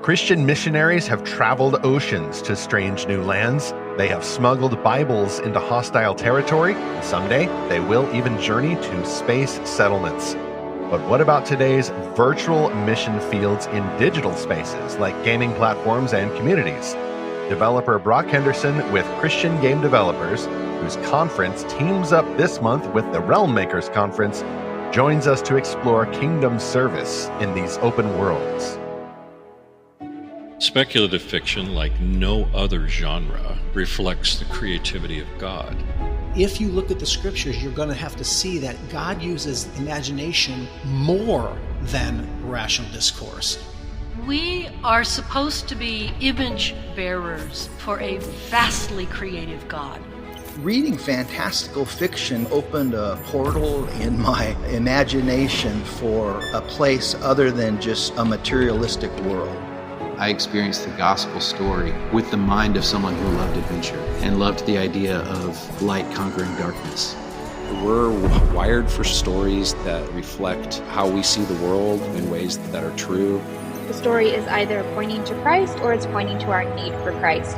Christian missionaries have traveled oceans to strange new lands. They have smuggled Bibles into hostile territory, and someday they will even journey to space settlements. But what about today's virtual mission fields in digital spaces like gaming platforms and communities? Developer Brock Henderson with Christian Game Developers, whose conference teams up this month with the Realm Makers Conference, joins us to explore kingdom service in these open worlds. Speculative fiction, like no other genre, reflects the creativity of God. If you look at the scriptures, you're going to have to see that God uses imagination more than rational discourse. We are supposed to be image bearers for a vastly creative God. Reading fantastical fiction opened a portal in my imagination for a place other than just a materialistic world. I experienced the gospel story with the mind of someone who loved adventure and loved the idea of light conquering darkness. We're wired for stories that reflect how we see the world in ways that are true. The story is either pointing to Christ or it's pointing to our need for Christ.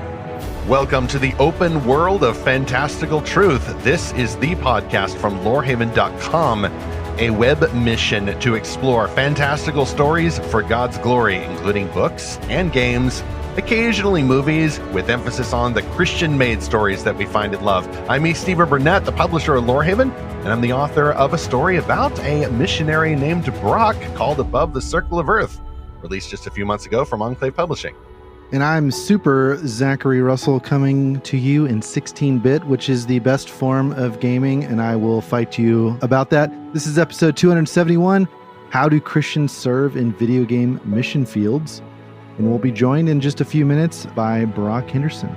Welcome to the open world of Fantastical Truth. This is the podcast from Lorehaven.com, a web mission to explore fantastical stories for God's glory, including books and games, occasionally movies, with emphasis on the Christian-made stories that we find and love. I'm Steve Burnett, the publisher of Lorehaven, and I'm the author of a story about a missionary named Brock called Above the Circle of Earth, released just a few months ago from Enclave Publishing. And I'm Super Zackary Russell, coming to you in 16-bit, which is the best form of gaming, and I will fight you about that. This is episode 271, How Do Christians Serve in Video Game Mission Fields? And we'll be joined in just a few minutes by Brock Henderson.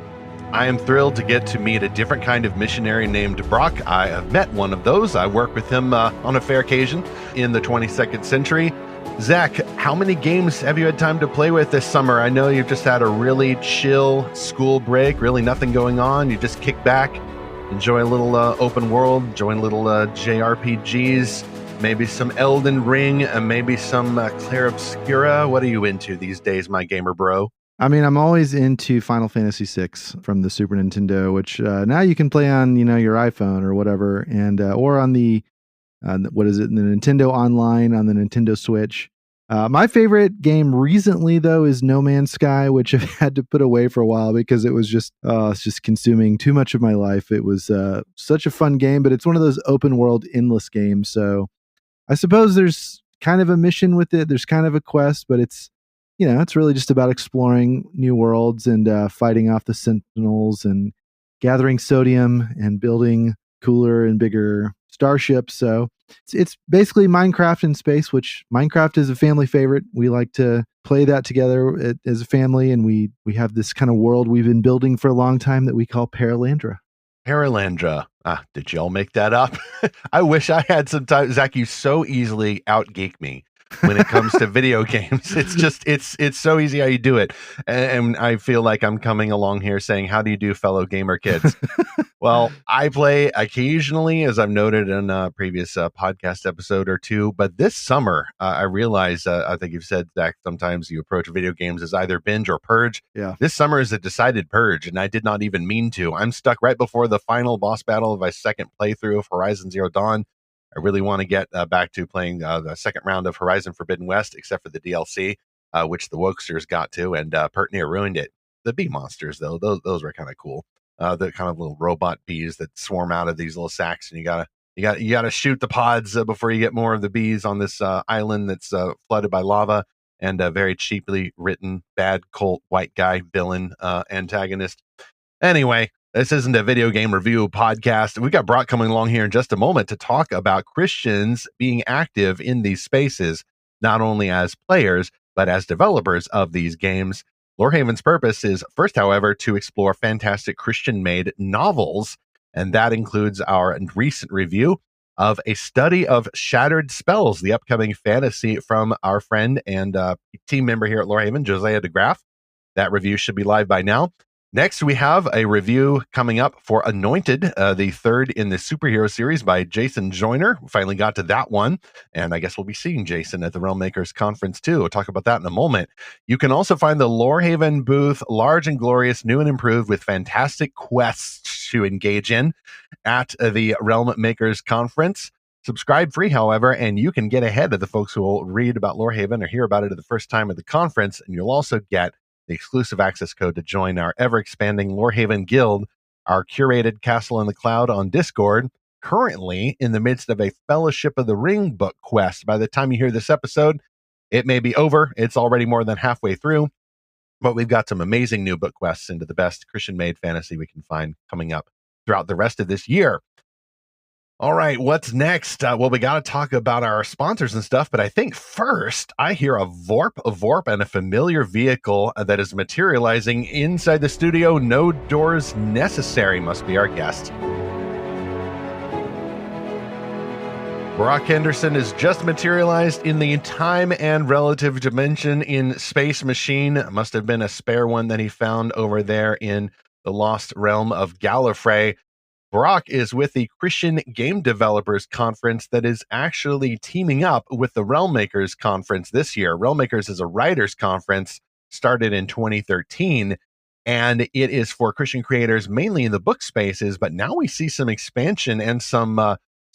I am thrilled to get to meet a different kind of missionary named Brock. I have met one of those. I work with him on a fair occasion in the 22nd century. Zach, how many games have you had time to play with this summer? I know you've just had a really chill school break, really nothing going on. You just kick back, enjoy a little open world, join little JRPGs, maybe some Elden Ring, and maybe some Clair Obscura. What are you into these days, my gamer bro? I mean, I'm always into Final Fantasy VI from the Super Nintendo, which now you can play on, your iPhone or whatever, and or on the the Nintendo Online on the Nintendo Switch. My favorite game recently, though, is No Man's Sky, which I've had to put away for a while because it was it's just consuming too much of my life. It was such a fun game, but it's one of those open world endless games. So I suppose there's kind of a mission with it. There's kind of a quest, but it's really just about exploring new worlds and fighting off the Sentinels and gathering sodium and building cooler and bigger starships. So it's basically Minecraft in space, which Minecraft is a family favorite. We like to play that together as a family, and we have this kind of world we've been building for a long time that we call Paralandra. Paralandra. Did y'all make that up? I wish I had some time. Zach, you so easily out-geek me when it comes to video games. It's so easy how you do it. And I feel like I'm coming along here saying, how do you do, fellow gamer kids? Well, I play occasionally, as I've noted in a previous podcast episode or two, but this summer, I realize, I think you've said, Zach, sometimes you approach video games as either binge or purge. Yeah. This summer is a decided purge, and I did not even mean to. I'm stuck right before the final boss battle of my second playthrough of Horizon Zero Dawn. I really want to get back to playing the second round of Horizon Forbidden West, except for the DLC, which the Wokesters got to, and pert near ruined it. The bee monsters, though, those were kind of cool. The kind of little robot bees that swarm out of these little sacks, and you gotta shoot the pods before you get more of the bees on this island that's flooded by lava, and a very cheaply written bad cult white guy villain antagonist. Anyway. This isn't a video game review podcast. We've got Brock coming along here in just a moment to talk about Christians being active in these spaces, not only as players, but as developers of these games. Lorehaven's purpose is first, however, to explore fantastic Christian-made novels, and that includes our recent review of A Study of Shattered Spells, the upcoming fantasy from our friend and team member here at Lorehaven, Josiah DeGraff. That review should be live by now. Next, we have a review coming up for Anointed, the third in the superhero series by Jason Joyner. We finally got to that one, and I guess we'll be seeing Jason at the Realm Makers Conference too. We'll talk about that in a moment. You can also find the Lorehaven booth large and glorious, new and improved, with fantastic quests to engage in at the Realm Makers Conference. Subscribe free, however, and you can get ahead of the folks who will read about Lorehaven or hear about it at the first time at the conference, and you'll also get the exclusive access code to join our ever-expanding Lorehaven Guild, our curated Castle in the Cloud on Discord, currently in the midst of a Fellowship of the Ring book quest. By the time you hear this episode, it may be over. It's already more than halfway through, but we've got some amazing new book quests into the best Christian-made fantasy we can find coming up throughout the rest of this year. All right, what's next? Well, we got to talk about our sponsors and stuff, but I think first I hear a Vorp, and a familiar vehicle that is materializing inside the studio. No doors necessary must be our guest. Brock Henderson is just materialized in the time and relative dimension in Space Machine. Must have been a spare one that he found over there in the lost realm of Gallifrey. Brock is with the Christian Game Developers Conference that is actually teaming up with the Realm Makers Conference this year. Realm Makers is a writers' conference, started in 2013, and it is for Christian creators mainly in the book spaces, but now we see some expansion and some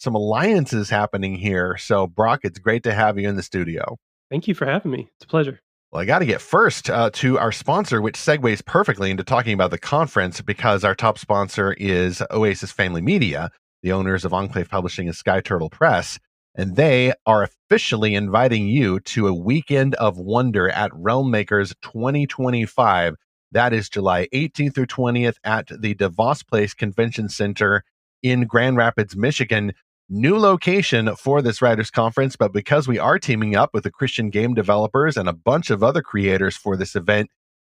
alliances happening here. So, Brock, it's great to have you in the studio. Thank you for having me. It's a pleasure. Well, I got to get first to our sponsor, which segues perfectly into talking about the conference, because our top sponsor is Oasis Family Media, the owners of Enclave Publishing and Sky Turtle Press, and they are officially inviting you to a weekend of wonder at Realm Makers 2025. That is July 18th through 20th at the DeVos Place Convention Center in Grand Rapids, Michigan. New location for this writers conference, but because we are teaming up with the Christian Game Developers and a bunch of other creators for this event,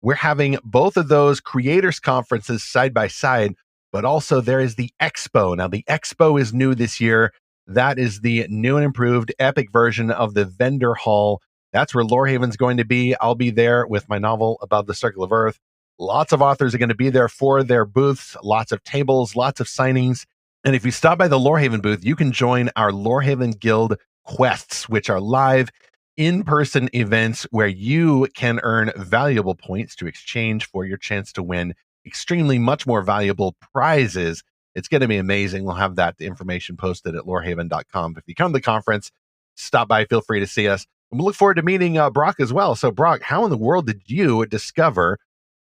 we're having both of those creators conferences side by side, but also there is the Expo. Now, the Expo is new this year. That is the new and improved epic version of the vendor hall. That's where Lorehaven's going to be. I'll be there with my novel Above the Circle of Earth. Lots of authors are going to be there for their booths, lots of tables, lots of signings. And if you stop by the Lorehaven booth, you can join our Lorehaven Guild quests, which are live in-person events where you can earn valuable points to exchange for your chance to win extremely much more valuable prizes. It's going to be amazing. We'll have that information posted at lorehaven.com. If you come to the conference, stop by, feel free to see us. And we look forward to meeting Brock as well. So, Brock, how in the world did you discover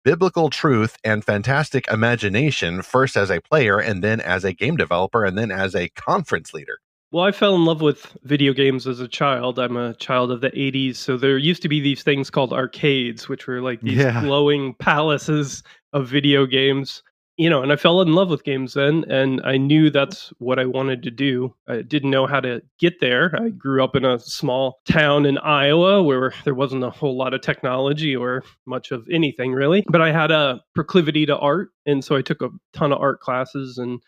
biblical truth and fantastic imagination, first as a player and then as a game developer and then as a conference leader? Well, I fell in love with video games as a child. I'm a child of the 80s, so there used to be these things called arcades, which were like these glowing palaces of video games. And I fell in love with games then, and I knew that's what I wanted to do. I didn't know how to get there. I grew up in a small town in Iowa where there wasn't a whole lot of technology or much of anything really, but I had a proclivity to art, and so I took a ton of art classes and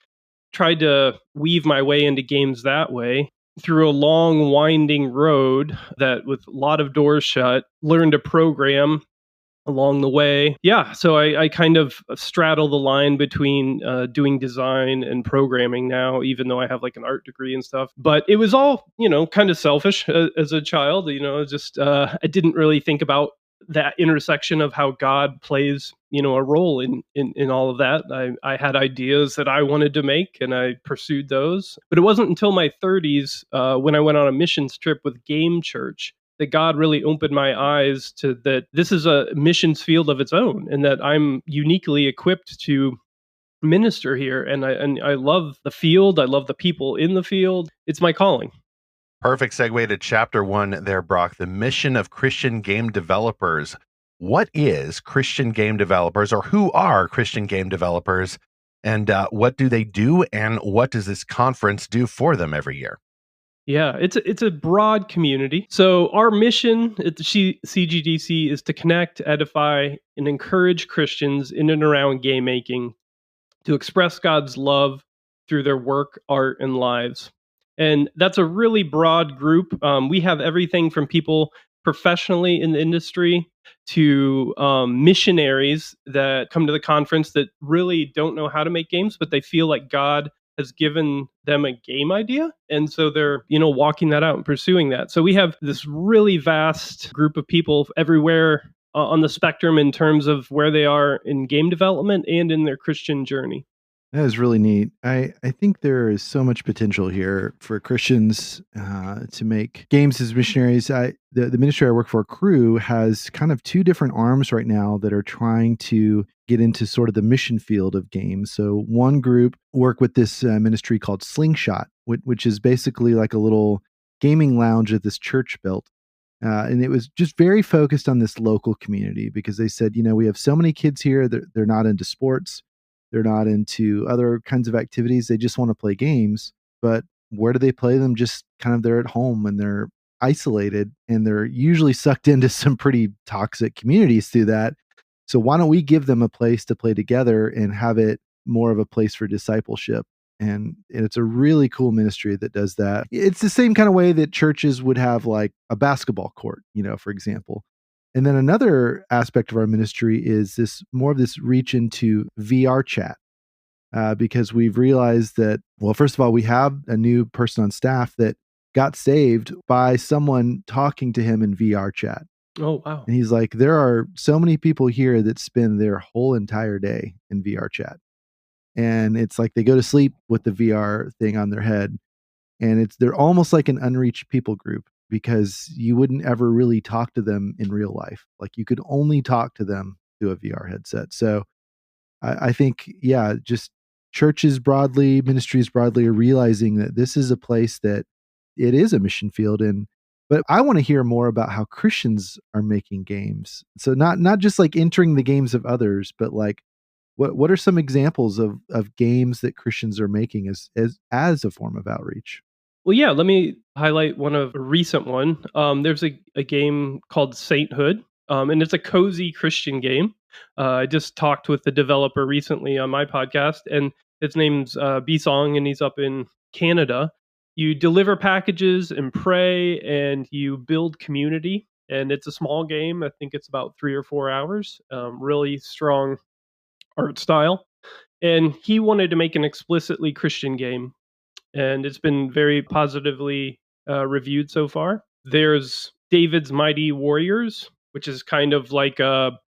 tried to weave my way into games that way through a long, winding road that with a lot of doors shut, learned to program along the way. Yeah, so I kind of straddle the line between doing design and programming now, even though I have like an art degree and stuff. But it was all, kind of selfish as a child, just I didn't really think about that intersection of how God plays, a role in all of that. I had ideas that I wanted to make and I pursued those. But it wasn't until my 30s when I went on a missions trip with Game Church that God really opened my eyes to that this is a missions field of its own and that I'm uniquely equipped to minister here. And I love the field. I love the people in the field. It's my calling. Perfect segue to chapter 1 there, Brock, the mission of Christian game developers. What is Christian game developers, or who are Christian game developers, and what do they do, and what does this conference do for them every year? Yeah, it's a broad community. So our mission at the CGDC is to connect, edify, and encourage Christians in and around game making to express God's love through their work, art, and lives. And that's a really broad group. We have everything from people professionally in the industry to missionaries that come to the conference that really don't know how to make games, but they feel like God has given them a game idea. And so they're, walking that out and pursuing that. So we have this really vast group of people everywhere on the spectrum in terms of where they are in game development and in their Christian journey. That is really neat. I think there is so much potential here for Christians to make games as missionaries. The ministry I work for, Crew, has kind of two different arms right now that are trying to get into sort of the mission field of games. So one group work with this ministry called Slingshot, which is basically like a little gaming lounge that this church built. And it was just very focused on this local community because they said, we have so many kids here that they're not into sports. They're not into other kinds of activities. They just want to play games. But where do they play them? Just kind of they're at home and they're isolated and they're usually sucked into some pretty toxic communities through that. So why don't we give them a place to play together and have it more of a place for discipleship? And it's a really cool ministry that does that. It's the same kind of way that churches would have like a basketball court, for example. And then another aspect of our ministry is more of this reach into VR chat, because we've realized that, well, first of all, we have a new person on staff that got saved by someone talking to him in VR chat. Oh, wow. And he's like, there are so many people here that spend their whole entire day in VR chat. And it's like they go to sleep with the VR thing on their head. And they're almost like an unreached people group, because you wouldn't ever really talk to them in real life. Like you could only talk to them through a VR headset. So I think, just churches broadly, ministries broadly are realizing that this is a place that it is a mission field. But I want to hear more about how Christians are making games. So not just like entering the games of others, but like what are some examples of games that Christians are making as a form of outreach? Well, yeah, let me highlight a recent one. There's a game called Sainthood, and it's a cozy Christian game. I just talked with the developer recently on my podcast, and his name's B-Song, and he's up in Canada. You deliver packages and pray, and you build community, and it's a small game. I think it's about 3 or 4 hours. Really strong art style. And he wanted to make an explicitly Christian game, and it's been very positively reviewed so far. There's David's Mighty Warriors, which is kind of like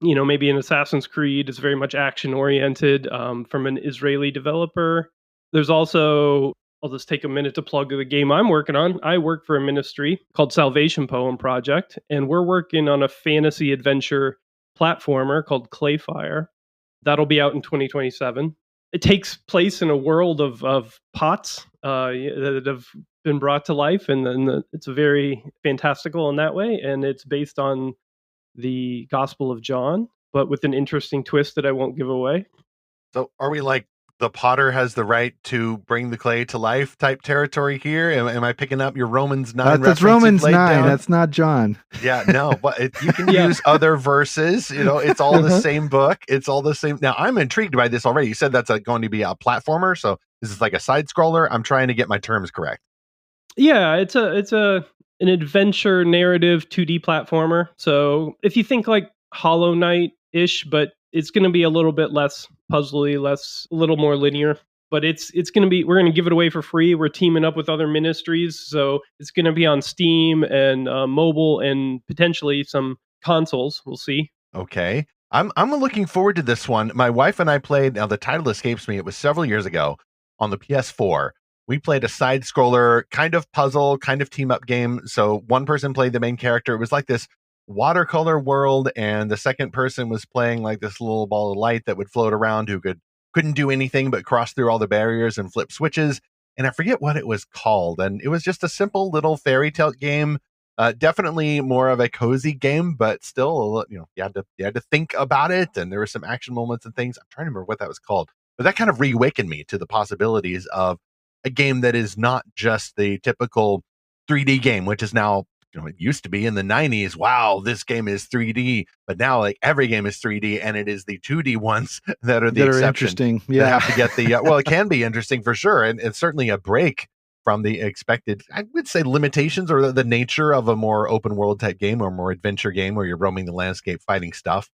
maybe an Assassin's Creed. It's very much action oriented, from an Israeli developer. There's also, I'll just take a minute to plug the game I'm working on. I work for a ministry called Salvation Poem Project, and we're working on a fantasy adventure platformer called Clayfire. That'll be out in 2027. It takes place in a world of pots that have been brought to life, and it's very fantastical in that way. And it's based on the Gospel of John, but with an interesting twist that I won't give away. So are we like the potter has the right to bring the clay to life type territory here? Am I picking up your Romans 9? That's Romans 9. Down? That's not John. Yeah, no, but you can use other verses. It's all the same book. It's all the same. Now, I'm intrigued by this already. You said that's going to be a platformer. So this is like a side scroller. I'm trying to get my terms correct. Yeah, it's an adventure narrative 2D platformer. So if you think like Hollow Knight-ish, but it's going to be a little bit less puzzly, a little more linear. But it's going to be, we're going to give it away for free. We're teaming up with other ministries, so it's going to be on Steam and mobile and potentially some consoles. We'll see. Okay, I'm looking forward to this one. My wife and I played. Now the title escapes me. It was several years ago on the PS4. We played a side scroller, kind of puzzle, kind of team up game. So one person played the main character. It was like this watercolor world, and the second person was playing like this little ball of light that would float around, who couldn't do anything but cross through all the barriers and flip switches. And I forget what it was called. And it was just a simple little fairy tale game. Definitely more of a cozy game, but still, you had to think about it. And there were some action moments and things. I'm trying to remember what that was called, but that kind of reawakened me to the possibilities of a game that is not just the typical 3D game, which is now, it used to be in the 90s. Wow, this game is 3D, but now like every game is 3D, and it is the 2D ones that are the exception. Interesting. Yeah, have to get the well, it can be interesting for sure, and it's certainly a break from the expected, I would say, limitations or the nature of a more open world type game or more adventure game where you're roaming the landscape fighting stuff.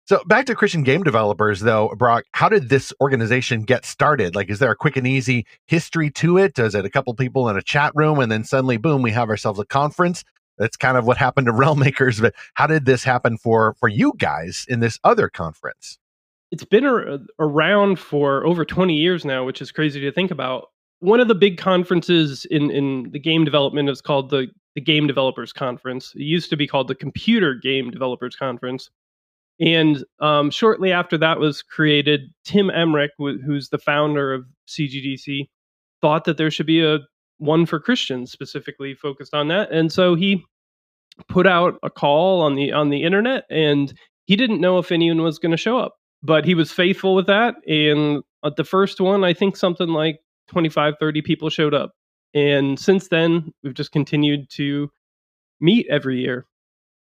So back to Christian game developers, though, Brock, how did this organization get started? Like, is there a quick and easy history to it? Is it a couple people in a chat room and then suddenly, boom, we have ourselves a conference? That's kind of what happened to Realm Makers. But how did this happen for you guys in this other conference? It's been around for over 20 years now, which is crazy to think about. One of the big conferences in the game development is called the Game Developers Conference. It used to be called the Computer Game Developers Conference. And shortly after that was created, Tim Emmerich, who's the founder of CGDC, thought that there should be a one for Christians specifically focused on that. And so he put out a call on the internet, and he didn't know if anyone was going to show up. But he was faithful with that. And at the first one, I think something like 25, 30 people showed up. And since then, we've just continued to meet every year.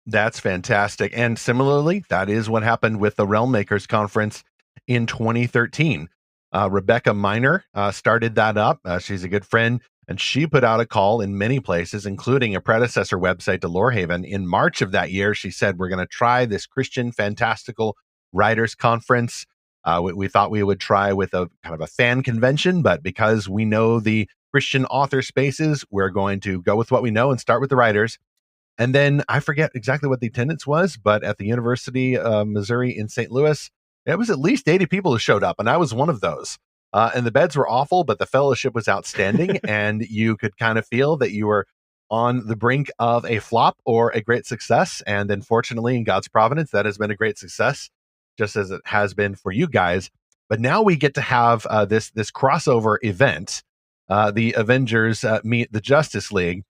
That's fantastic. And similarly, that is what happened with the Realm Makers Conference in 2013. Rebecca Miner started that up. She's a good friend, and she put out a call in many places, including a predecessor website to Lorehaven. In March of that year, she said, we're going to try this Christian Fantastical Writers Conference. We thought we would try with a kind of a fan convention, but because we know the Christian author spaces, we're going to go with what we know and start with the writers. And then I forget exactly what the attendance was, but at the University of Missouri in St. Louis, it was at least 80 people who showed up, and I was one of those. And the beds were awful, but the fellowship was outstanding, and you could kind of feel that you were on the brink of a flop or a great success. And then fortunately, in God's providence, that has been a great success, just as it has been for you guys. But now we get to have this crossover event, the Avengers meet the Justice League.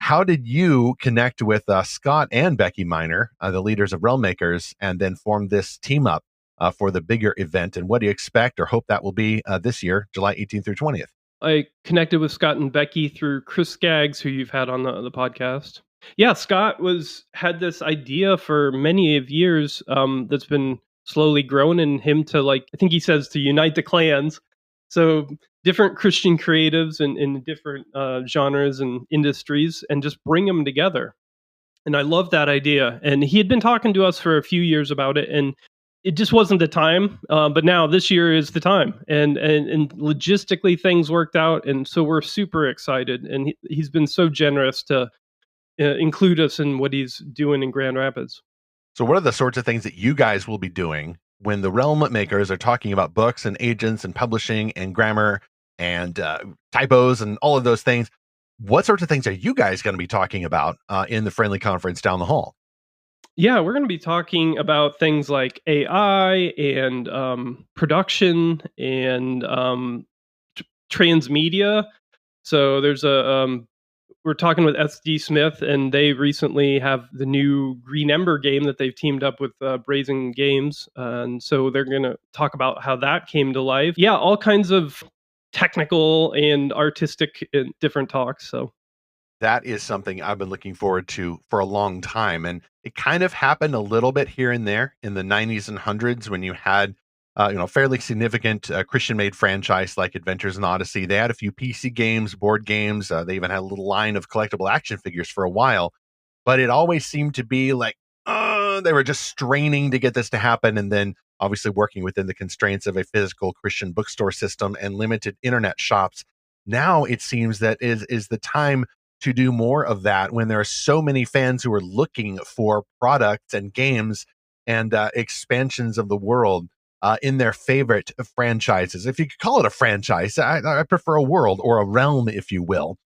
How did you connect with Scott and Becky Miner, the leaders of Realm Makers, and then form this team up for the bigger event? And what do you expect or hope that will be this year, July 18th through 20th? I connected with Scott and Becky through Chris Skaggs, who you've had on the podcast. Yeah, Scott had this idea for many of years that's been slowly grown in him to, like, I think he says, to unite the clans. So different Christian creatives in different genres and industries, and just bring them together. And I love that idea. And he had been talking to us for a few years about it, and it just wasn't the time. But now this year is the time. And logistically things worked out. And so we're super excited. And he's been so generous to include us in what he's doing in Grand Rapids. So what are the sorts of things that you guys will be doing when the Realm Makers are talking about books and agents and publishing and grammar and typos and all of those things? What sorts of things are you guys going to be talking about in the friendly conference down the hall? Yeah, we're going to be talking about things like AI and production and transmedia. So there's we're talking with SD Smith, and they recently have the new Green Ember game that they've teamed up with Brazen Games. And so they're going to talk about how that came to life. Yeah, all kinds of technical and artistic and different talks. So that is something I've been looking forward to for a long time. And it kind of happened a little bit here and there in the 90s and 100s when you had fairly significant Christian-made franchise like Adventures in Odyssey. They had a few PC games, board games. They even had a little line of collectible action figures for a while. But it always seemed to be like, they were just straining to get this to happen. And then obviously working within the constraints of a physical Christian bookstore system and limited internet shops. Now it seems that is the time to do more of that when there are so many fans who are looking for products and games and expansions of the world in their favorite franchises. If you could call it a franchise, I prefer a world or a realm, if you will,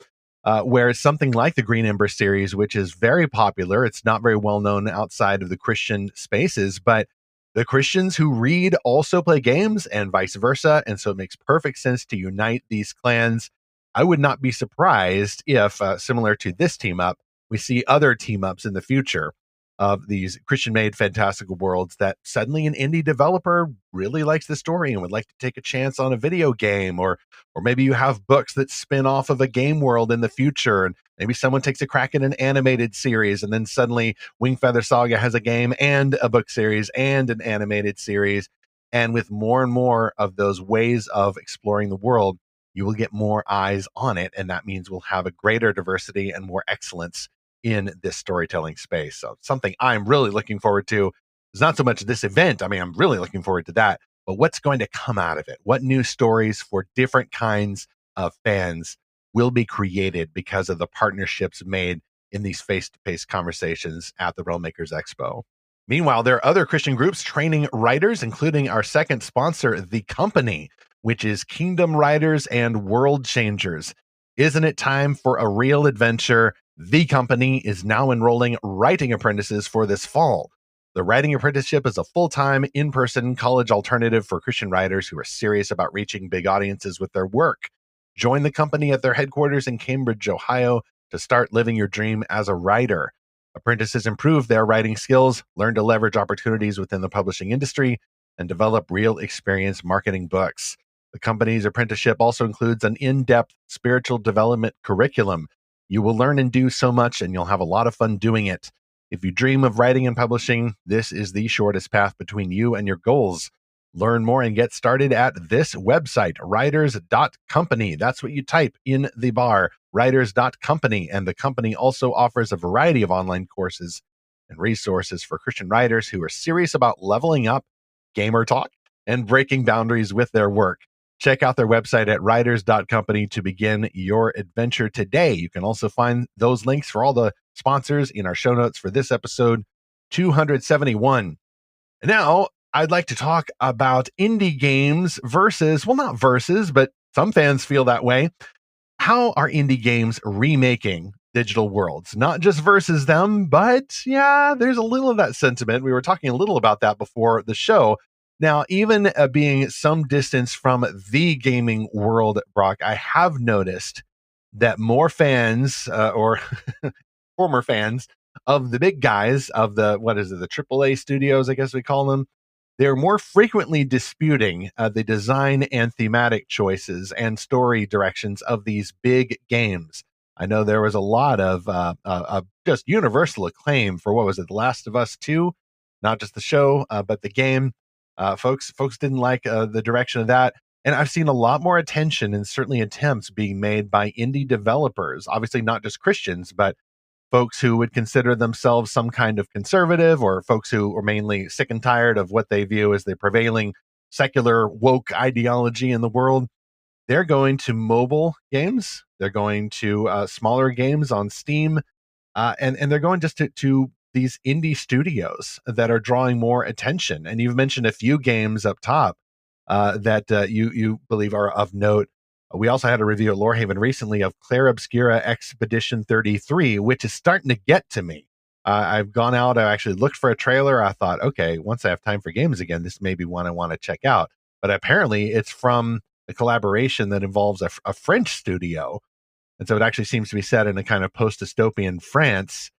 where something like the Green Ember series, which is very popular, it's not very well known outside of the Christian spaces, but the Christians who read also play games and vice versa. And so it makes perfect sense to unite these clans. I would not be surprised if, similar to this team up, we see other team ups in the future of these Christian-made fantastical worlds that suddenly an indie developer really likes the story and would like to take a chance on a video game, or maybe you have books that spin off of a game world in the future, and maybe someone takes a crack at an animated series, and then suddenly Wingfeather Saga has a game and a book series and an animated series. And with more and more of those ways of exploring the world, you will get more eyes on it. And that means we'll have a greater diversity and more excellence in this storytelling space. So something I'm really looking forward to is not so much this event. I mean, I'm really looking forward to that, but what's going to come out of it? What new stories for different kinds of fans will be created because of the partnerships made in these face-to-face conversations at the Realmmakers Expo? Meanwhile, there are other Christian groups training writers, including our second sponsor, The Company, which is Kingdom Writers and World Changers. Isn't it time for a real adventure? The Company is now enrolling writing apprentices for this fall. The Writing Apprenticeship is a full-time, in-person college alternative for Christian writers who are serious about reaching big audiences with their work. Join the company at their headquarters in Cambridge, Ohio, to start living your dream as a writer. Apprentices improve their writing skills, learn to leverage opportunities within the publishing industry, and develop real experience marketing books. The company's apprenticeship also includes an in-depth spiritual development curriculum. You will learn and do so much, and you'll have a lot of fun doing it. If you dream of writing and publishing, this is the shortest path between you and your goals. Learn more and get started at this website, writers.company. That's what you type in the bar, writers.company. And the company also offers a variety of online courses and resources for Christian writers who are serious about leveling up, gamer talk, and breaking boundaries with their work. Check out their website at writers.company to begin your adventure today. You can also find those links for all the sponsors in our show notes for this episode 271. And now I'd like to talk about indie games versus, well, not versus, but some fans feel that way. How are indie games remaking digital worlds? Not just versus them, but yeah, there's a little of that sentiment. We were talking a little about that before the show. Now, even being some distance from the gaming world, Brock, I have noticed that more fans or former fans of the big guys of the, what is it, the AAA studios, I guess we call them, they're more frequently disputing the design and thematic choices and story directions of these big games. I know there was a lot of just universal acclaim for, what was it, The Last of Us 2? Not just the show, but the game. Folks didn't like the direction of that. And I've seen a lot more attention and certainly attempts being made by indie developers, obviously not just Christians, but folks who would consider themselves some kind of conservative, or folks who are mainly sick and tired of what they view as the prevailing secular woke ideology in the world. They're going to mobile games. They're going to smaller games on Steam. And they're going just to these indie studios that are drawing more attention. And you've mentioned a few games up top that you believe are of note. We also had a review at Lorehaven recently of Claire Obscura Expedition 33, which is starting to get to me. I've gone out, I actually looked for a trailer. I thought, okay, once I have time for games again, this may be one I want to check out. But apparently it's from a collaboration that involves a French studio. And so it actually seems to be set in a kind of post-dystopian France.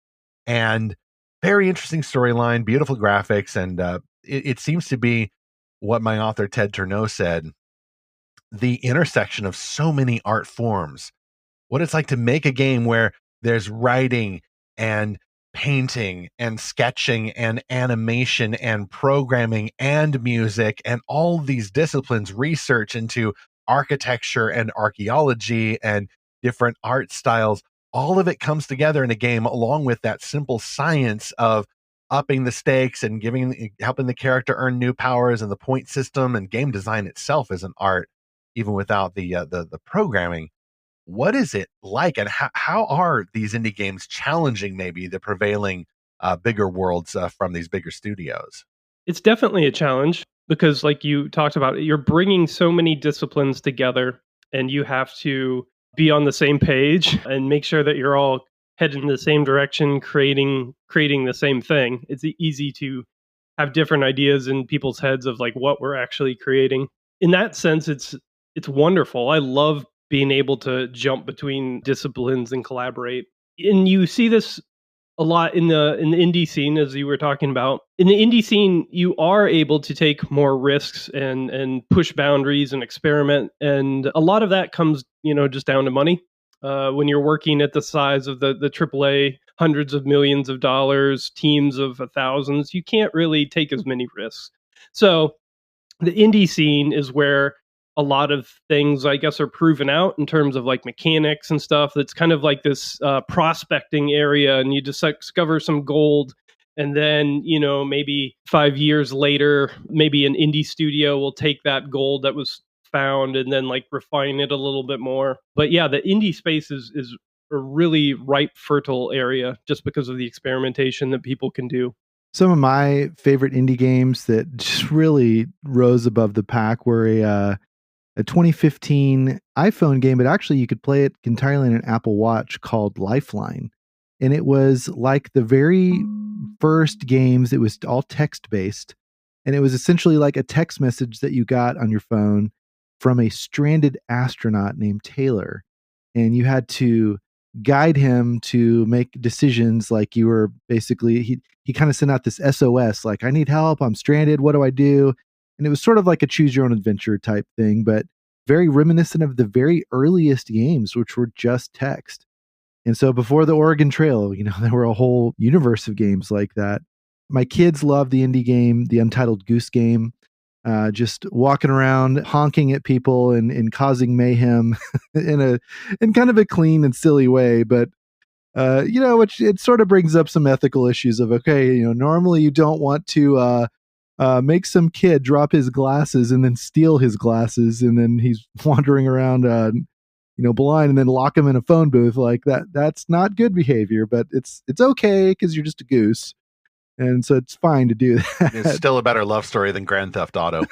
And very interesting storyline, beautiful graphics, and it seems to be what my author Ted Turneau said, the intersection of so many art forms. What it's like to make a game where there's writing and painting and sketching and animation and programming and music and all these disciplines, research into architecture and archaeology and different art styles. All of it comes together in a game, along with that simple science of upping the stakes and helping the character earn new powers, and the point system and game design itself is an art, even without the programming. What is it like, and how are these indie games challenging maybe the prevailing bigger worlds from these bigger studios? It's definitely a challenge because, like you talked about, you're bringing so many disciplines together, and you have to be on the same page and make sure that you're all heading in the same direction, creating the same thing. It's easy to have different ideas in people's heads of like what we're actually creating. In that sense, it's wonderful. I love being able to jump between disciplines and collaborate. And you see this a lot in the indie scene, as you were talking about. In the indie scene, you are able to take more risks and push boundaries and experiment. And a lot of that comes, just down to money. When you're working at the size of the AAA, hundreds of millions of dollars, teams of thousands, you can't really take as many risks. So the indie scene is where a lot of things, I guess, are proven out in terms of like mechanics and stuff. That's kind of like this prospecting area, and you just discover some gold. And then, maybe 5 years later, maybe an indie studio will take that gold that was found and then like refine it a little bit more. But yeah, the indie space is a really ripe, fertile area just because of the experimentation that people can do. Some of my favorite indie games that just really rose above the pack were a 2015 iPhone game, but actually you could play it entirely on an Apple Watch, called Lifeline. And it was like the very first games. It was all text-based. And it was essentially like a text message that you got on your phone from a stranded astronaut named Taylor. And you had to guide him to make decisions. Like, you were basically, he kind of sent out this SOS, like, I need help, I'm stranded, what do I do? And it was sort of like a choose your own adventure type thing, but very reminiscent of the very earliest games, which were just text. And so before the Oregon Trail, there were a whole universe of games like that. My kids love the indie game, the Untitled Goose Game, just walking around, honking at people and causing mayhem in kind of a clean and silly way. But, it sort of brings up some ethical issues of, okay, normally you don't want to make some kid drop his glasses and then steal his glasses, and then he's wandering around, blind, and then lock him in a phone booth like that. That's not good behavior, but it's okay because you're just a goose. And so it's fine to do that. It's still a better love story than Grand Theft Auto.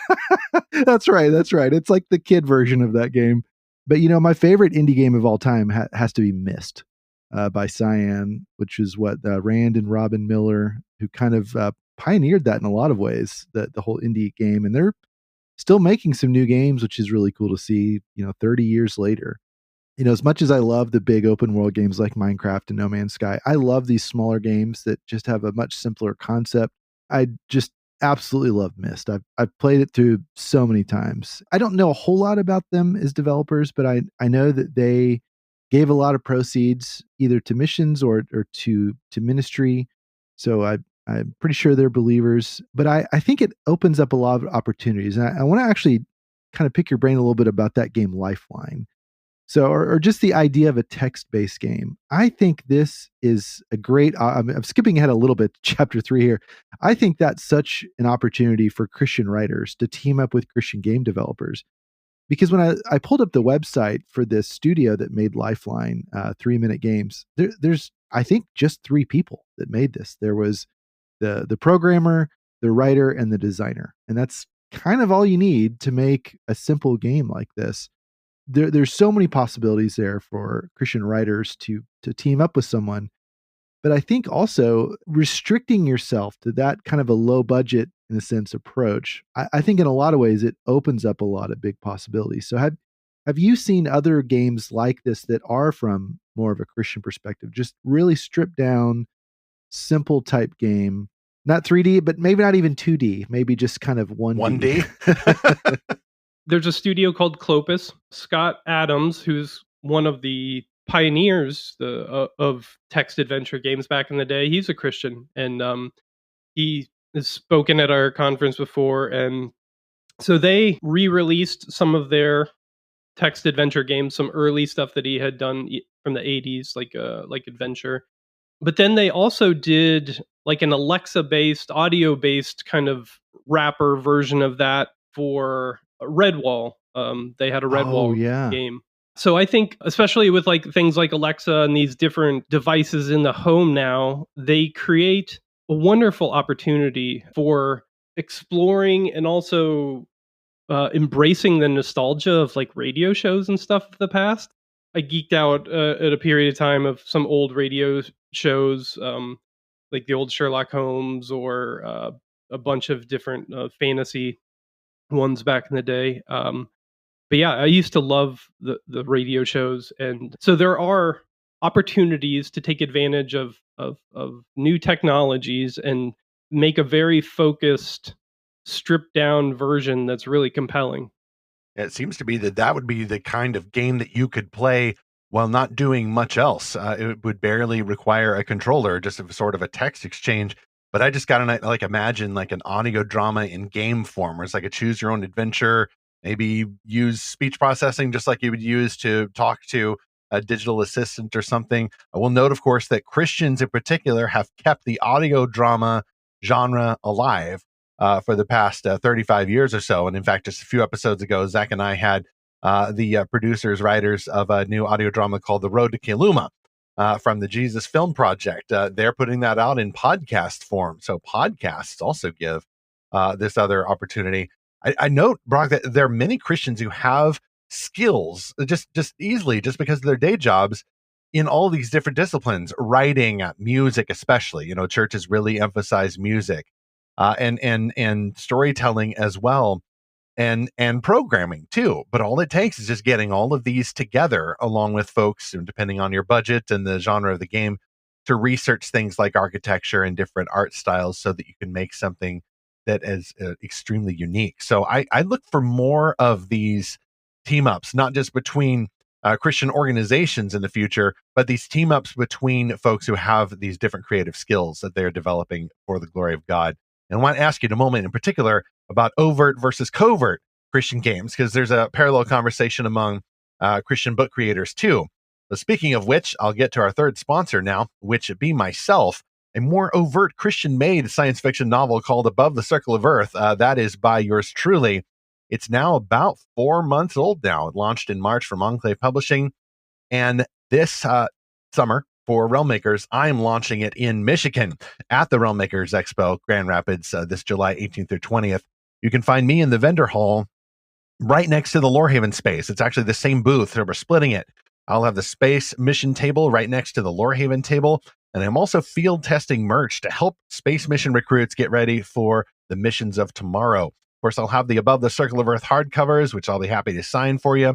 That's right. It's like the kid version of that game. But, my favorite indie game of all time has to be Myst by Cyan, which is what Rand and Robin Miller, who kind of pioneered that in a lot of ways, the whole indie game. And they're still making some new games, which is really cool to see, 30 years later. As much as I love the big open world games like Minecraft and No Man's Sky, I love these smaller games that just have a much simpler concept. I just absolutely love Myst. I've played it through so many times. I don't know a whole lot about them as developers, but I know that they gave a lot of proceeds either to missions or to ministry. So I'm pretty sure they're believers, but I think it opens up a lot of opportunities. And I want to actually kind of pick your brain a little bit about that game, Lifeline. So, or just the idea of a text-based game. I think this is a great, I'm skipping ahead a little bit to chapter 3 here. I think that's such an opportunity for Christian writers to team up with Christian game developers. Because when I pulled up the website for this studio that made Lifeline 3-minute games, there's, I think, just 3 people that made this. There was the programmer, the writer, and the designer. And that's kind of all you need to make a simple game like this. There's so many possibilities there for Christian writers to team up with someone. But I think also restricting yourself to that kind of a low budget, in a sense, approach, I think in a lot of ways it opens up a lot of big possibilities. So have you seen other games like this that are from more of a Christian perspective, just really stripped down, simple type game, not 3D, but maybe not even 2D, maybe just kind of 1D? 1D? There's a studio called Clopas. Scott Adams, who's one of the pioneers of text adventure games back in the day, he's a Christian, and he has spoken at our conference before. And so they re-released some of their text adventure games, some early stuff that he had done from the 80s, like adventure. But then they also did like an Alexa-based, audio-based kind of wrapper version of that for Redwall. They had a Redwall game. So I think, especially with like things like Alexa and these different devices in the home now, they create a wonderful opportunity for exploring and also embracing the nostalgia of like radio shows and stuff of the past. I geeked out at a period of time of some old radio shows, like the old Sherlock Holmes or a bunch of different fantasy ones back in the day. But yeah, I used to love the radio shows. And so there are opportunities to take advantage of new technologies and make a very focused, stripped down version that's really compelling. It seems to be that would be the kind of game that you could play while not doing much else. It would barely require a controller, just a sort of a text exchange. But I just got to imagine like an audio drama in game form, where it's like a choose your own adventure. maybe use speech processing just like you would use to talk to a digital assistant or something. I will note, of course, that Christians in particular have kept the audio drama genre alive for the past 35 years or so. And in fact, just a few episodes ago, Zach and I had the producers, writers of a new audio drama called The Road to Keluma from the Jesus Film Project. They're putting that out in podcast form. So podcasts also give this other opportunity. I note, Brock, that there are many Christians who have skills just easily, just because of their day jobs, in all these different disciplines, writing, music, especially. You know, churches really emphasize music and storytelling as well, and programming too. But all it takes is just getting all of these together, along with folks, depending on your budget and the genre of the game, to research things like architecture and different art styles, so that you can make something that is extremely unique. So I look for more of these team ups, not just between Christian organizations in the future, but these team ups between folks who have these different creative skills that they're developing for the glory of God. And I want to ask you in a moment in particular about overt versus covert Christian games, because there's a parallel conversation among Christian book creators too. But speaking of which, I'll get to our third sponsor now, which be myself. A more overt Christian-made science fiction novel called Above the Circle of Earth. That is by yours truly. It's now about 4 months old now. It launched in March from Enclave Publishing. And this summer, for Realm Makers, I am launching it in Michigan at the Realm Makers Expo, Grand Rapids, this July 18th through 20th. You can find me in the vendor hall right next to the Lorehaven space. It's actually the same booth, so we're splitting it. I'll have the space mission table right next to the Lorehaven table. And I'm also field testing merch to help space mission recruits get ready for the missions of tomorrow. Of course, I'll have the Above the Circle of Earth hardcovers, which I'll be happy to sign for you,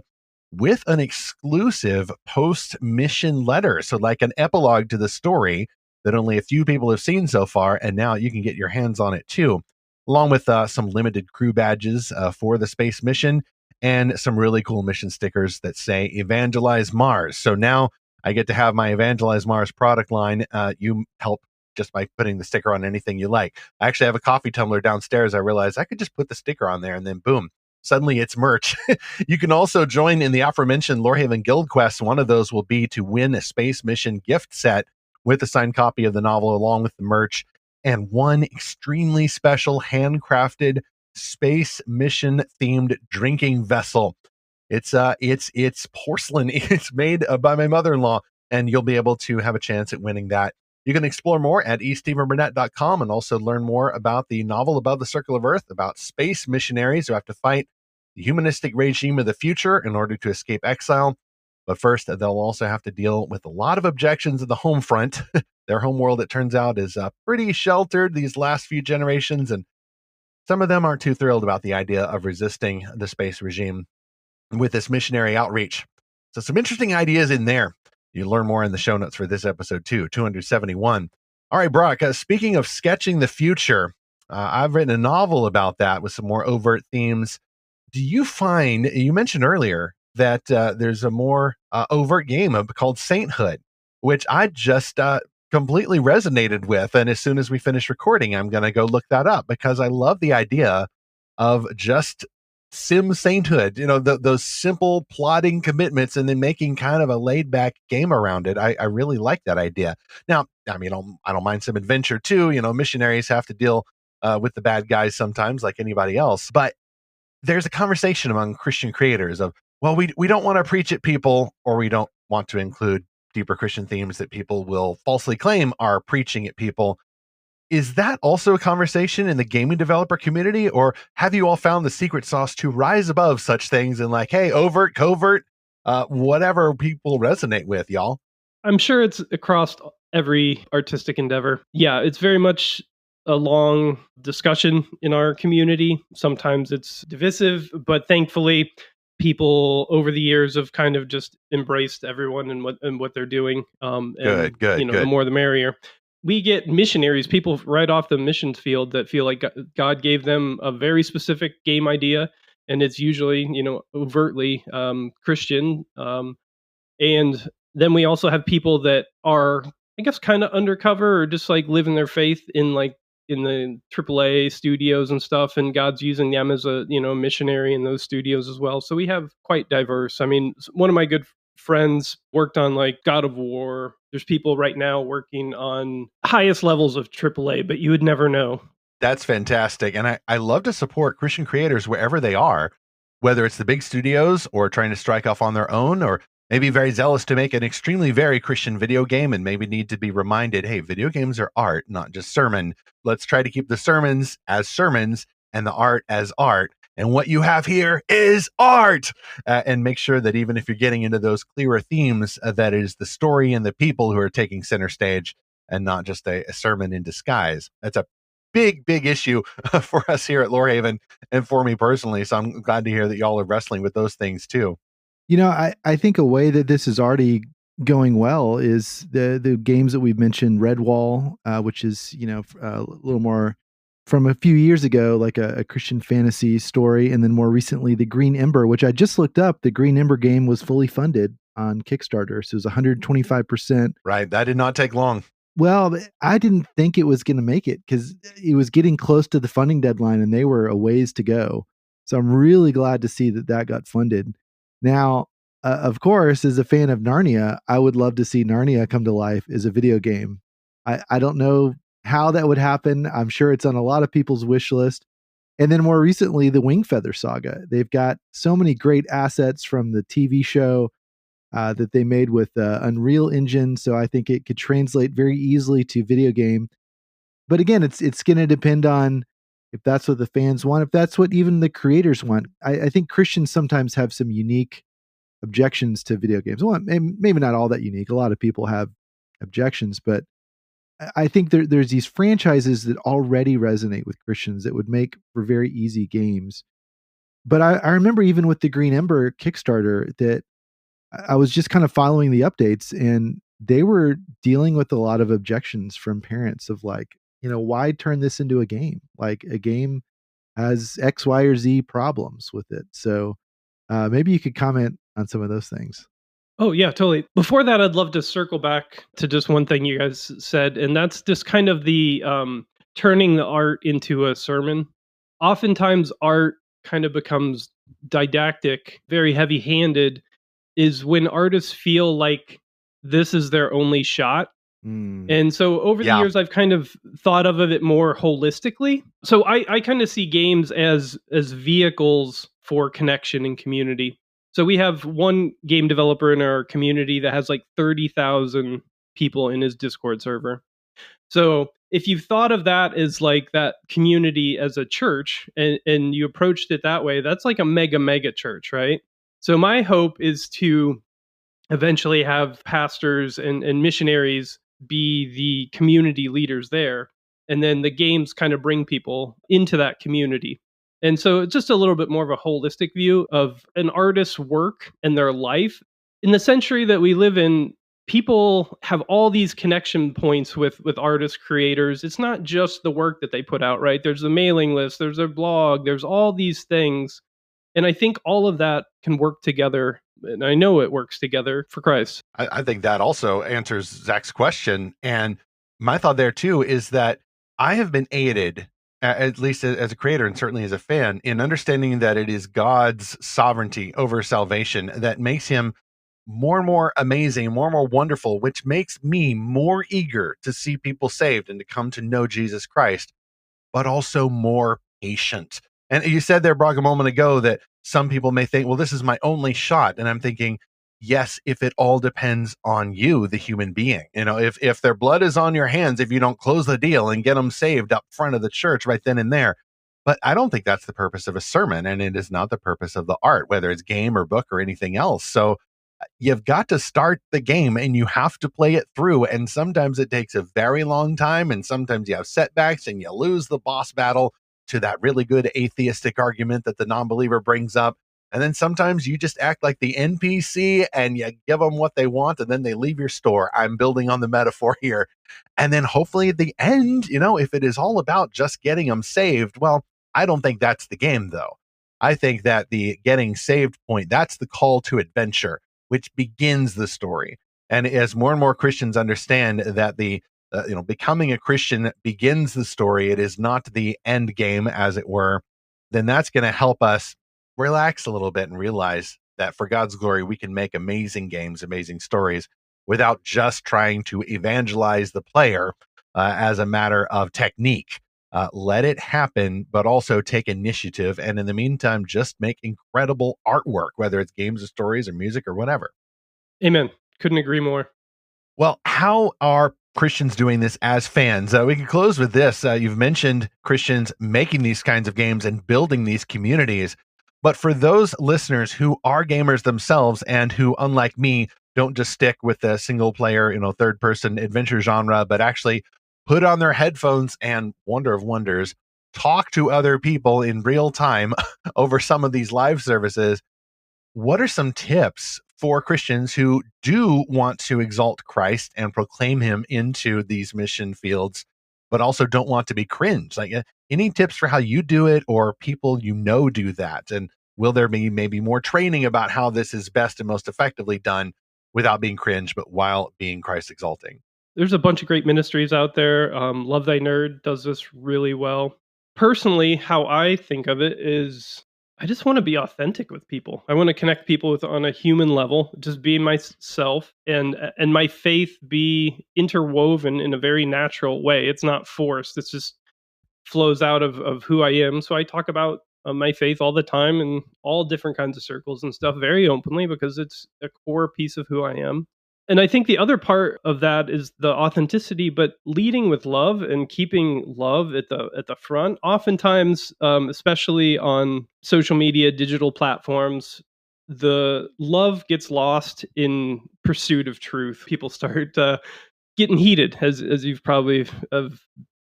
with an exclusive post-mission letter. So like an epilogue to the story that only a few people have seen so far, and now you can get your hands on it too, along with some limited crew badges for the space mission and some really cool mission stickers that say Evangelize Mars. So now I get to have my Evangelize Mars product line. You help just by putting the sticker on anything you like. I actually have a coffee tumbler downstairs. I realized I could just put the sticker on there and then boom, suddenly it's merch. You can also join in the aforementioned Lorehaven Guild Quest. One of those will be to win a space mission gift set with a signed copy of the novel along with the merch, and one extremely special handcrafted space mission themed drinking vessel. It's porcelain. It's made by my mother-in-law, and you'll be able to have a chance at winning that. You can explore more at estephenburnett.com and also learn more about the novel Above the Circle of Earth, about space missionaries who have to fight the humanistic regime of the future in order to escape exile. But first, they'll also have to deal with a lot of objections at the home front. Their home world, it turns out, is pretty sheltered these last few generations, and some of them aren't too thrilled about the idea of resisting the space regime with this missionary outreach. So some interesting ideas in there. You learn more in the show notes for this episode too, 271. All right, Brock, speaking of sketching the future, I've written a novel about that with some more overt themes. Do you find, you mentioned earlier that there's a more overt game called Sainthood, which I just completely resonated with. And as soon as we finish recording, I'm going to go look that up because I love the idea of just sim sainthood, you know, those simple plotting commitments and then making kind of a laid back game around it. I really like that idea. Now, I mean, I don't mind some adventure too. You know, missionaries have to deal with the bad guys sometimes like anybody else, but there's a conversation among Christian creators of, well, we don't want to preach at people, or we don't want to include deeper Christian themes that people will falsely claim are preaching at people. Is that also a conversation in the gaming developer community, or have you all found the secret sauce to rise above such things and like, hey, overt, covert, whatever people resonate with, y'all? I'm sure it's across every artistic endeavor. Yeah, it's very much a long discussion in our community. Sometimes it's divisive, but thankfully people over the years have kind of just embraced everyone and what they're doing. Good. The more the merrier. We get missionaries, people right off the missions field that feel like God gave them a very specific game idea, and it's usually, overtly Christian. And then we also have people that are, I guess, kind of undercover or just like living their faith in like in the AAA studios and stuff, and God's using them as a missionary in those studios as well. So we have quite diverse. I mean, one of my good friends worked on like God of War. There's people right now working on highest levels of AAA, but you would never know. That's fantastic. And I love to support Christian creators wherever they are, whether it's the big studios or trying to strike off on their own, or maybe very zealous to make an extremely very Christian video game and maybe need to be reminded, hey, video games are art, not just sermon. Let's try to keep the sermons as sermons and the art as art. And what you have here is art. And make sure that even if you're getting into those clearer themes, that it is the story and the people who are taking center stage and not just a sermon in disguise. That's a big issue for us here at Lorehaven and for me personally. So I'm glad to hear that y'all are wrestling with those things too. I think a way that this is already going well is the games that we've mentioned, Redwall, which is, a little more from a few years ago, like a Christian fantasy story. And then more recently, the Green Ember, which I just looked up. The Green Ember game was fully funded on Kickstarter. So it was 125%. Right. That did not take long. Well, I didn't think it was going to make it because it was getting close to the funding deadline and they were a ways to go. So I'm really glad to see that got funded. Now, of course, as a fan of Narnia, I would love to see Narnia come to life as a video game. I don't know how that would happen. I'm sure it's on a lot of people's wish list. And then more recently, the Wingfeather saga. They've got so many great assets from the TV show that they made with Unreal Engine. So I think it could translate very easily to video game. But again, it's going to depend on if that's what the fans want, if that's what even the creators want. I think Christians sometimes have some unique objections to video games. Well, maybe not all that unique. A lot of people have objections, but I think there's these franchises that already resonate with Christians that would make for very easy games. But I remember even with the Green Ember Kickstarter that I was just kind of following the updates, and they were dealing with a lot of objections from parents of like, why turn this into a game? Like a game has X, Y, or Z problems with it. So maybe you could comment on some of those things. Oh, yeah, totally. Before that, I'd love to circle back to just one thing you guys said, and that's just kind of the turning the art into a sermon. Oftentimes, art kind of becomes didactic, very heavy-handed, is when artists feel like this is their only shot. And so over the years, I've kind of thought of it more holistically. So I kind of see games as vehicles for connection and community. So we have one game developer in our community that has like 30,000 people in his Discord server. So if you've thought of that as like that community as a church and you approached it that way, that's like a mega church, right? So my hope is to eventually have pastors and missionaries be the community leaders there. And then the games kind of bring people into that community. And so it's just a little bit more of a holistic view of an artist's work and their life. In the century that we live in, people have all these connection points with artist creators. It's not just the work that they put out, right? There's the mailing list, there's their blog, there's all these things. And I think all of that can work together. And I know it works together for Christ. I think that also answers Zach's question. And my thought there too is that I have been aided, at least as a creator and certainly as a fan, in understanding that it is God's sovereignty over salvation that makes him more and more amazing, more and more wonderful, which makes me more eager to see people saved and to come to know Jesus Christ, but also more patient. And you said there, Brock, a moment ago that some people may think, well, this is my only shot. And I'm thinking, yes, if it all depends on you, the human being. If their blood is on your hands, if you don't close the deal and get them saved up front of the church right then and there. But I don't think that's the purpose of a sermon, and it is not the purpose of the art, whether it's game or book or anything else. So you've got to start the game and you have to play it through. And sometimes it takes a very long time, and sometimes you have setbacks and you lose the boss battle to that really good atheistic argument that the non-believer brings up. And then sometimes you just act like the NPC and you give them what they want and then they leave your store. I'm building on the metaphor here. And then hopefully at the end, if it is all about just getting them saved, well, I don't think that's the game though. I think that the getting saved point, that's the call to adventure, which begins the story. And as more and more Christians understand that the becoming a Christian begins the story. It is not the end game, as it were. Then that's going to help us relax a little bit and realize that for God's glory, we can make amazing games, amazing stories without just trying to evangelize the player as a matter of technique. Let it happen, but also take initiative. And in the meantime, just make incredible artwork, whether it's games or stories or music or whatever. Amen. Couldn't agree more. Well, how are Christians doing this as fans? We can close with this. You've mentioned Christians making these kinds of games and building these communities. But for those listeners who are gamers themselves and who, unlike me, don't just stick with the single player, third person adventure genre, but actually put on their headphones and, wonder of wonders, talk to other people in real time over some of these live services, what are some tips for Christians who do want to exalt Christ and proclaim him into these mission fields, but also don't want to be cringe? Like, any tips for how you do it or people do that? And will there be maybe more training about how this is best and most effectively done without being cringe, but while being Christ exalting? There's a bunch of great ministries out there. Love Thy Nerd does this really well. Personally, how I think of it is I just want to be authentic with people. I want to connect people on a human level, just be myself, and my faith be interwoven in a very natural way. It's not forced. It just flows out of who I am. So I talk about my faith all the time in all different kinds of circles and stuff very openly because it's a core piece of who I am. And I think the other part of that is the authenticity, but leading with love and keeping love at the front. Oftentimes, especially on social media, digital platforms, the love gets lost in pursuit of truth. People start getting heated, as you've probably have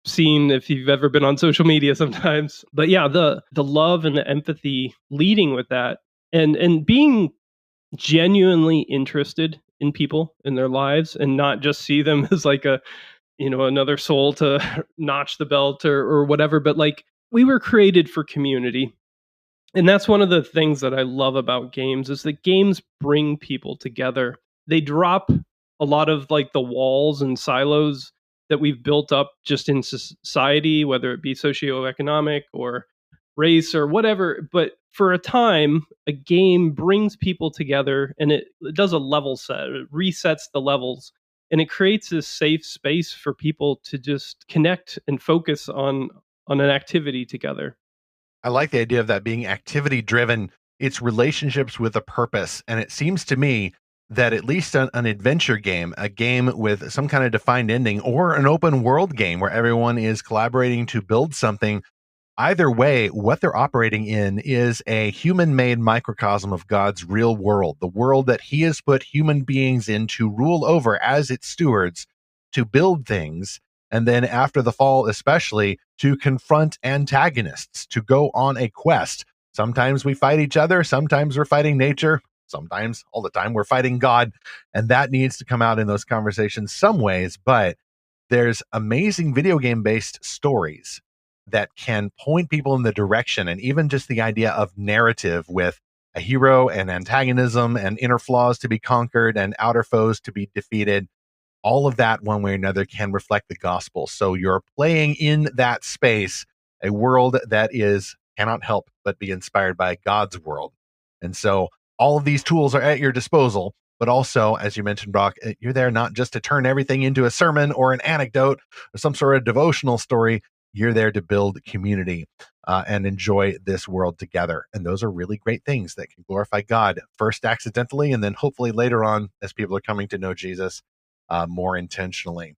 seen if you've ever been on social media sometimes. But yeah, the love and the empathy leading with that, and being genuinely interested in people in their lives and not just see them as like another soul to notch the belt or whatever, but like we were created for community. And that's one of the things that I love about games is that games bring people together. They drop a lot of like the walls and silos that we've built up just in society, whether it be socioeconomic or race or whatever. But for a time, a game brings people together and it does a level set. It resets the levels and it creates this safe space for people to just connect and focus on an activity together. I like the idea of that being activity driven. It's relationships with a purpose. And it seems to me that at least an adventure game, a game with some kind of defined ending, or an open world game where everyone is collaborating to build something, either way, what they're operating in is a human-made microcosm of God's real world, the world that he has put human beings in to rule over as its stewards, to build things, and then after the fall especially, to confront antagonists, to go on a quest. Sometimes we fight each other, sometimes we're fighting nature, sometimes, all the time, we're fighting God, and that needs to come out in those conversations some ways, but there's amazing video game-based stories that can point people in the direction, and even just the idea of narrative with a hero and antagonism and inner flaws to be conquered and outer foes to be defeated. All of that, one way or another, can reflect the gospel. So you're playing in that space, a world that cannot help but be inspired by God's world. And so all of these tools are at your disposal, but also, as you mentioned, Brock, you're there not just to turn everything into a sermon or an anecdote or some sort of devotional story. You're there to build community and enjoy this world together. And those are really great things that can glorify God, first accidentally, and then hopefully later on as people are coming to know Jesus more intentionally.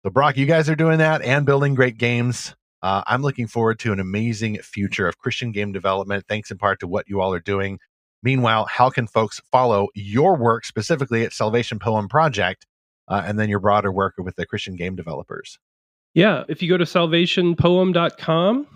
So, Brock, you guys are doing that and building great games. I'm looking forward to an amazing future of Christian game development, thanks in part to what you all are doing. Meanwhile, how can folks follow your work specifically at Salvation Poem Project and then your broader work with the Christian game developers? Yeah, if you go to salvationpoem.com,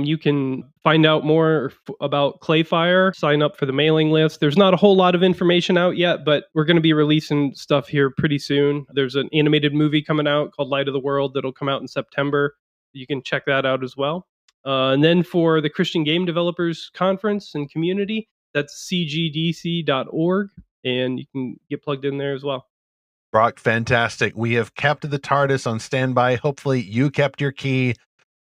you can find out more about Clayfire, sign up for the mailing list. There's not a whole lot of information out yet, but we're going to be releasing stuff here pretty soon. There's an animated movie coming out called Light of the World that'll come out in September. You can check that out as well. And then for the Christian Game Developers Conference and Community, that's cgdc.org, and you can get plugged in there as well. Brock, fantastic. We have kept the TARDIS on standby. Hopefully you kept your key.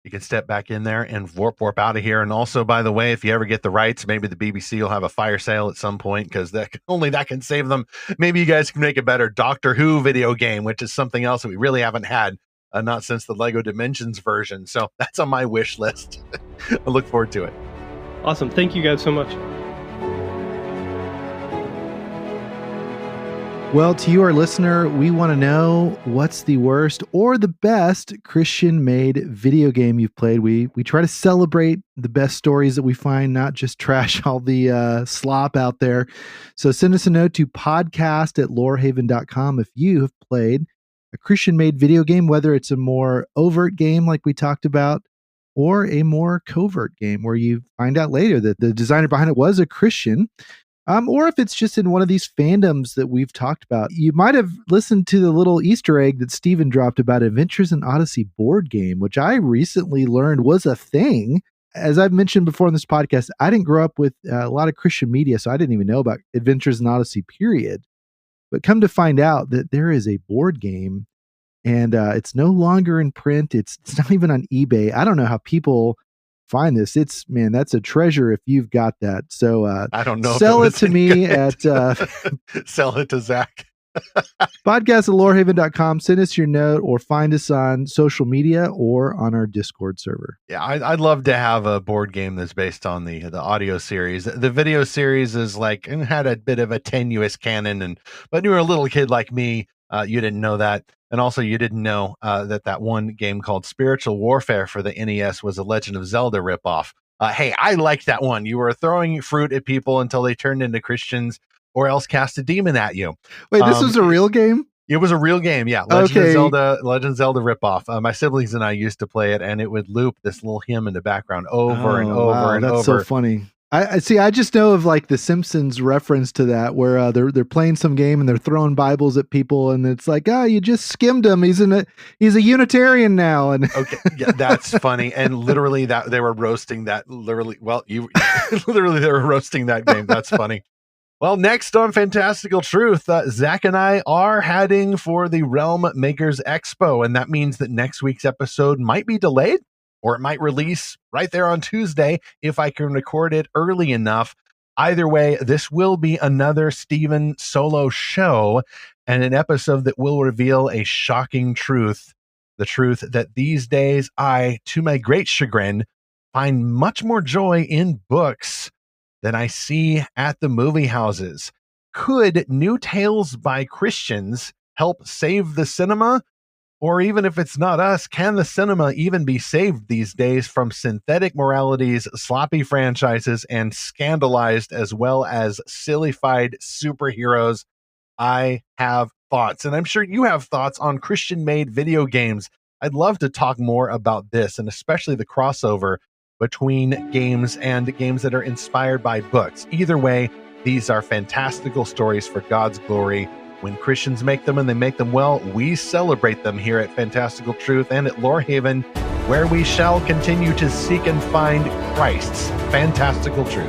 You can step back in there and warp out of here. And also, by the way, if you ever get the rights, maybe the BBC will have a fire sale at some point, because only that can save them. Maybe you guys can make a better Doctor Who video game, which is something else that we really haven't had, not since the Lego Dimensions version. So that's on my wish list. I look forward to it. Awesome. Thank you guys so much. Well, to you, our listener, we want to know what's the worst or the best Christian-made video game you've played. We try to celebrate the best stories that we find, not just trash all the slop out there. So send us a note to podcast@lorehaven.com if you have played a Christian-made video game, whether it's a more overt game like we talked about, or a more covert game where you find out later that the designer behind it was a Christian. Or if it's just in one of these fandoms that we've talked about. You might have listened to the little Easter egg that Steven dropped about Adventures in Odyssey board game, which I recently learned was a thing. As I've mentioned before in this podcast, I didn't grow up with a lot of Christian media, so I didn't even know about Adventures in Odyssey, period. But come to find out that there is a board game, and it's no longer in print. It's not even on eBay. I don't know how people find this. That's a treasure if you've got that. So I don't know. Sell it to me at sell it to Zach. podcast@lorehaven.com. Send us your note or find us on social media or on our Discord server. Yeah, I'd love to have a board game that's based on the audio series. The video series is had a bit of a tenuous canon, but when you were a little kid like me, you didn't know that. And also, you didn't know that one game called Spiritual Warfare for the NES was a Legend of Zelda ripoff. Hey, I liked that one. You were throwing fruit at people until they turned into Christians, or else cast a demon at you. Wait, this was a real game? It was a real game, yeah. Legend of Zelda ripoff. My siblings and I used to play it, and it would loop this little hymn in the background over and over and over. That's so funny. I see. I just know of the Simpsons reference to that, where they're playing some game and they're throwing Bibles at people, and it's you just skimmed him. He's a Unitarian now, and okay, yeah, that's funny. And literally, that they were roasting that. Literally, literally they were roasting that game. That's funny. Well, next on Fantastical Truth, Zach and I are heading for the Realm Makers Expo, and that means that next week's episode might be delayed. Or it might release right there on Tuesday if I can record it early enough. Either way, this will be another Steven solo show and an episode that will reveal a shocking truth. The truth that these days I, to my great chagrin, find much more joy in books than I see at the movie houses. Could new tales by Christians help save the cinema? Or even if it's not us, can the cinema even be saved these days from synthetic moralities, sloppy franchises, and scandalized as well as sillified superheroes? I have thoughts, and I'm sure you have thoughts on Christian-made video games. I'd love to talk more about this, and especially the crossover between games and games that are inspired by books. Either way, these are fantastical stories for God's glory. When Christians make them and they make them well, we celebrate them here at Fantastical Truth and at Lorehaven, where we shall continue to seek and find Christ's fantastical truth.